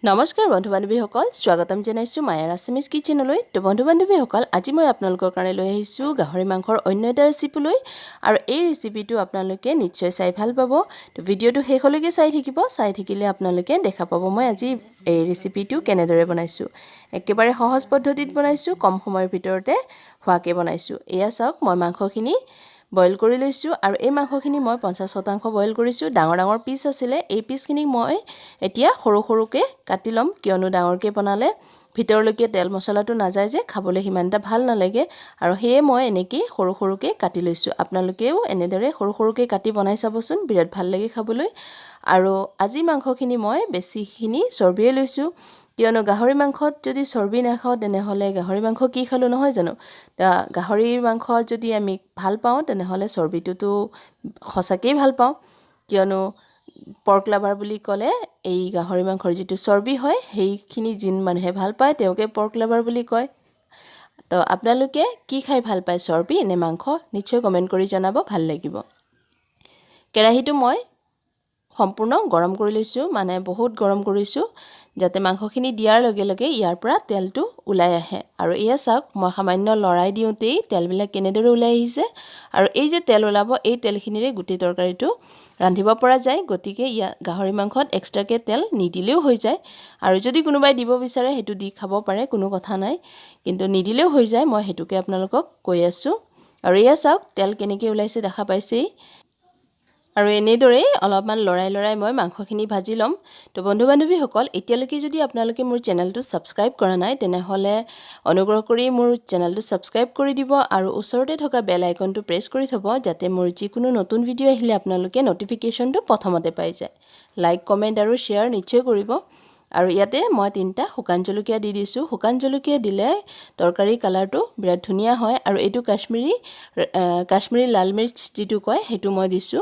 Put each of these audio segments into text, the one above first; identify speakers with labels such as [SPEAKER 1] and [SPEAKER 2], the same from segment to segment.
[SPEAKER 1] নমস্কাৰ বন্ধু বান্ধৱীসকল স্বাগতম জনাইছো মায়াৰ আছামিজ কিচেনলৈ তো বন্ধু বান্ধৱীসকল আজি মই আপোনালোকৰ কাৰণে লৈ আহিছো গাহৰি মাংসৰ অন্য এটা ৰেচিপি লৈ আৰু এই ৰেচিপিটো আপোনালোকে নিশ্চয় চাই ভাল পাব তো ভিডিওটো শেষলৈকে চাই থাকিলে আপোনালোকে দেখা পাব মই আজি এই ৰেচিপিটো কেনেদৰে বনাইছো একেবাৰে সহজ পদ্ধতিত বনাইছো কম সময়ৰ ভিতৰতে হোৱাকে বনাইছো এয়া চাওক মই মাংসখিনি বইল কৰি লৈছো আৰু এই মাংসখিনি মই 50% বইল কৰিছো ডাঙৰ ডাঙৰ পিস আছিল এই পিসখিনি মই এতিয়া সৰু সৰুকে কাটি লম কিয়নো ডাঙৰকে বনালে ভিতৰলৈকে তেল মছলাটো নাযায় যে খাবলৈ হিমানটা ভাল নালাগে আৰু হেয়ে মই এনেকৈ সৰু সৰুকে কাটি লৈছো আপোনালোকেও এনেদৰে সৰু সৰুকে কাটি বনাই চাবচোন বিৰাট ভাল লাগে খাবলৈ আৰু আজি মাংসখিনি মই বেছিখিনি চৰ্বিয়ে লৈছো কিয়নো গাহৰি মাংসত যদি চৰ্বি নাখাও তেনেহলে গাহৰি মাংস কি খালো নহয় জানো গাহৰি মাংস যদি আমি ভাল পাওঁ তেনেহলে চৰ্বিটোতো খসাকেই ভাল পাওঁ কিয়নো পৰ্ক লাভাৰ বুলি ক'লে এই গাহৰি মাংসৰ যিটো চৰ্বি হয় সেইখিনি জিন মানুহে ভাল পায় তেওঁকে পৰ্ক লাভাৰ বুলি কয় তো আপোনালোকে কি খাই ভাল পায় চৰ্বি নে মাংস নিশ্চয় কমেন্ট কৰি জনাব ভাল লাগিব কেৰাহীটো মই সম্পূৰ্ণ গৰম কৰি লৈছো মানে বহুত গৰম কৰিছো যাতে মাংসখিনি দিয়াৰ লগে লগে ইয়াৰ পৰা তেলটো ওলাই আহে আৰু এয়া চাওক মই সামান্য লৰাই দিওতেই তেলবিলাক কেনেদৰে ওলাই আহিছে আৰু এই যে তেল ওলাব এই তেলখিনিৰে গুটি তৰকাৰীটো ৰান্ধিব পৰা যায় গতিকে ইয়া গাহৰি মাংসত এক্সট্ৰাকে তেল নিদিলেও হৈ যায় আৰু যদি কোনোবাই দিব বিচাৰে হেতু দি খাব পাৰে কোনো কথা নাই কিন্তু নিদিলেও হৈ যায় মই হেতুকে আপোনালোকক কৈ আছো আৰু এয়া চাওক তেল কেনেকৈ ওলাইছে দেখা পাইছেই আৰু এনেদৰে অলপমান লৰাই মই মাংসখিনি ভাজি লম তো বন্ধু বান্ধৱীসকল এতিয়ালৈকে যদি আপোনালোকে মোৰ চেনেলটো সাবস্ক্ৰাইব কৰা নাই তেনেহলে অনুগ্ৰহ কৰি মোৰ চেনেলটো সাবস্ক্ৰাইব কৰি দিব আৰু ওচৰতে থকা বেল আইকনটো প্ৰেছ কৰি থব যাতে মোৰ যিকোনো নতুন ভিডিও আহিলে আপোনালোকে নটিফিকেশনটো প্ৰথমতে পাই যায় লাইক কমেন্ট আৰু শেয়াৰ নিশ্চয় কৰিব আৰু ইয়াতে মই তিনটা শুকান জলকীয়া দি দিছো শুকান জলকীয়া দিলে তৰকাৰী কালাৰটো বিৰাট ধুনিয়া হয় আৰু এটো কাশ্মীৰী লাল মিৰ্চ যেটো কয় হেতু মই দিছো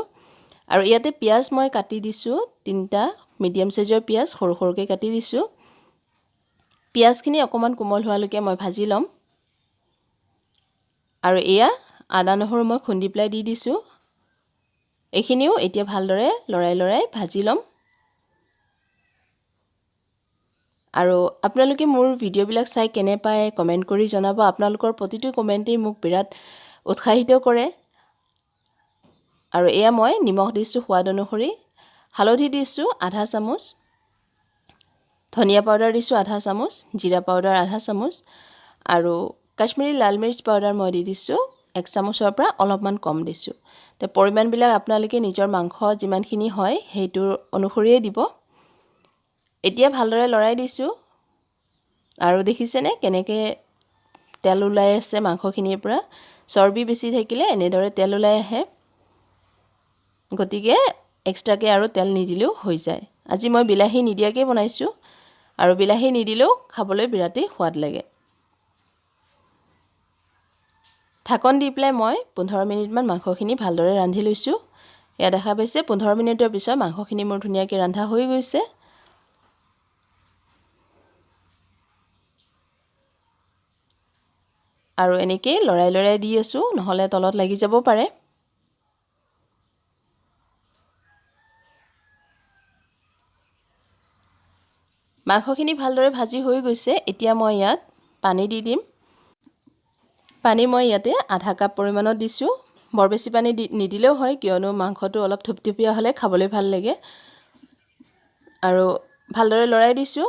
[SPEAKER 1] আৰু ইয়াতে পিয়াজ মই কাটি দিছো তিনটা মিডিয়াম সাইজৰ পিয়াজ সৰু সৰুকে কাটি দিছো পিয়াজখিনি অকমান কোমল হোৱালৈকে মই ভাজি লম আৰু এয়া আদা নহৰু মই খুন্দি প্লাই দি দিছো এইখিনিও এতিয়া ভালদৰে লৰাই ভাজি লম আৰু আপোনালোকে মোৰ ভিডিওবিলাক চাই কেনে পায় কমেন্ট কৰি জনাব আপোনালোকৰ প্ৰতিটো কমেন্টেই মোক বিৰাট উৎসাহিত কৰে আৰু এয়া মই নিমখ দিছো সোৱাদ অনুসৰি হালধি দিছো আধা চামুচ ধনিয়া পাউডাৰ দিছো আধা চামুচ জিৰা পাউডাৰ আধা চামুচ আৰু কাশ্মীৰী লাল মিৰ্চ পাউডাৰ মই দি দিছো 1 চামুচৰ পৰা অলপমান কম দিছো তে পৰিমাণবিলাক আপোনালোকে নিজৰ মাংস যিমানখিনি হয় হেইটোৰ অনুসৰিয়ে দিব এতিয়া ভালদৰে লৰাই দিছো আৰু দেখিছেনে কেনেকৈ তেল ওলাই আছে মাংসখিনিৰ পৰা চৰ্বি বেছি থাকিলে এনেদৰে তেল ওলাই আহে গতিকে এক্সট্ৰাকে আৰু তেল নিদিলেও হৈ যায় আজি মই বিলাহী নিদিয়াকে বনাইছো আৰু বিলাহী নিদিলেও খাবলৈ বিৰাটেই সোৱাদ লাগে ঢাকন দি প্লাই মই 15 মিনিট মান মাংসখিনি ভালদৰে ৰান্ধি লৈছো এয়া দেখা পাইছে 15 মিনিটৰ পিছত মাংসখিনি মোৰ ধুনিয়াকৈ ৰান্ধা হৈ গৈছে আৰু এনেকৈ লৰাই দি আছো নহলে তলত লাগি যাব পাৰে মাংসখিনি ভালদৰে ভাজি হৈ গৈছে এতিয়া মই ইয়াত পানী দি দিম পানী মই ইয়াতে আধা কাপ পৰিমাণত দিছো বৰ বেছি পানী নিদিলেও হয় কিয়নো মাংসটো অলপ থুপথুপিয়া হলে খাবলৈ ভাল লাগে আৰু ভালদৰে লৰাই দিছো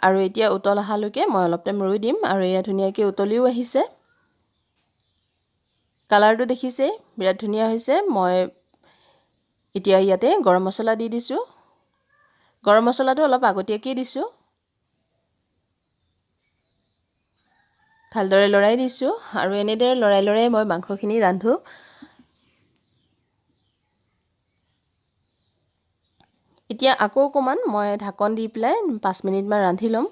[SPEAKER 1] আৰু এতিয়া উতল আহালৈকে মই অলপ টাইম ৰৈ দিম আৰু এয়া ধুনিয়াকৈ উতলিও আহিছে কালাৰটো দেখিছে বিৰাট ধুনিয়া হৈছে মই এতিয়া ইয়াতে গৰম মছলা দি দিছো গৰম মছলাটো অলপ আগতীয়াকৈ দিছো ভালদৰে লৰাই দিছো আৰু এনেদৰে লৰাই মই মাংসখিনি ৰান্ধো এতিয়া আকৌ অকমান মই ঢাকন দি প্লাই 5 মিনিট মান ৰান্ধি লম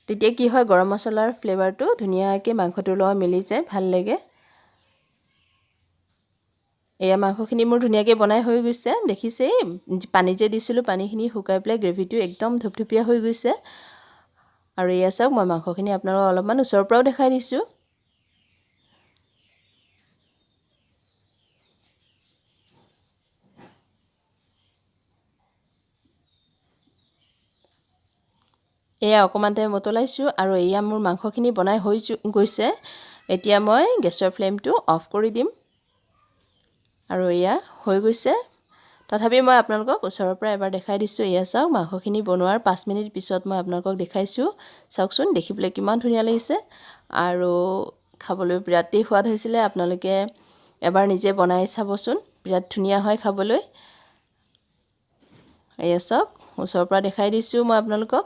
[SPEAKER 1] তেতিয়া কি হয় গৰম মছলাৰ ফ্লেভাৰটো ধুনিয়াকৈ মাংসটোৰ লগত মিলি যায় ভাল লাগে এয়া মাংসখিনি মোৰ ধুনিয়াকৈ বনাই হৈ গৈছে দেখিছে পানী যে দিছিলো পানীখিনি শুকাই প্লাই গ্ৰেভিটো একদম ধুপধুপিয়া হৈ গৈছে আৰু এয়া চাওক মই মাংসখিনি আপোনালোকক অলপমান ওচৰৰ পৰাও দেখাই দিছো এয়া অকমান টাইম উতলাইছোঁ আৰু এয়া মোৰ মাংসখিনি বনাই হৈ গৈছে এতিয়া মই গেছৰ ফ্লেমটো অফ কৰি দিম আৰু এয়া হৈ গৈছে তথাপি মই আপোনালোকক ওচৰৰ পৰা এবাৰ দেখাই দিছোঁ এয়া চাওক মাংসখিনি বনোৱাৰ 5 মিনিট পিছত মই আপোনালোকক দেখাইছোঁ চাওকচোন দেখিবলৈ কিমান ধুনীয়া লাগিছে আৰু খাবলৈ বিৰাটেই সোৱাদ হৈছিলে আপোনালোকে এবাৰ নিজে বনাই চাবচোন বিৰাট ধুনীয়া হয় খাবলৈ এয়া চাওক ওচৰৰ পৰা দেখাই দিছোঁ মই আপোনালোকক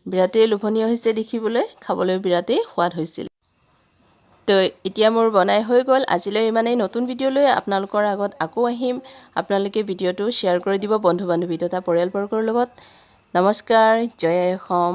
[SPEAKER 1] বিৰাটেই লোভনীয় হৈছে দেখিবলৈ খাবলৈ বিৰাটেই সোৱাদ হৈছিল তো এতিয়া মোৰ বনাই হৈ গ'ল আজিলৈ ইমানেই নতুন ভিডিঅ' লৈ আপোনালোকৰ আগত আকৌ আহিম আপোনালোকে ভিডিঅ'টো শ্বেয়াৰ কৰি দিব বন্ধু বান্ধৱী তথা পৰিয়ালবৰ্গৰ লগত নমস্কাৰ জয় আই অসম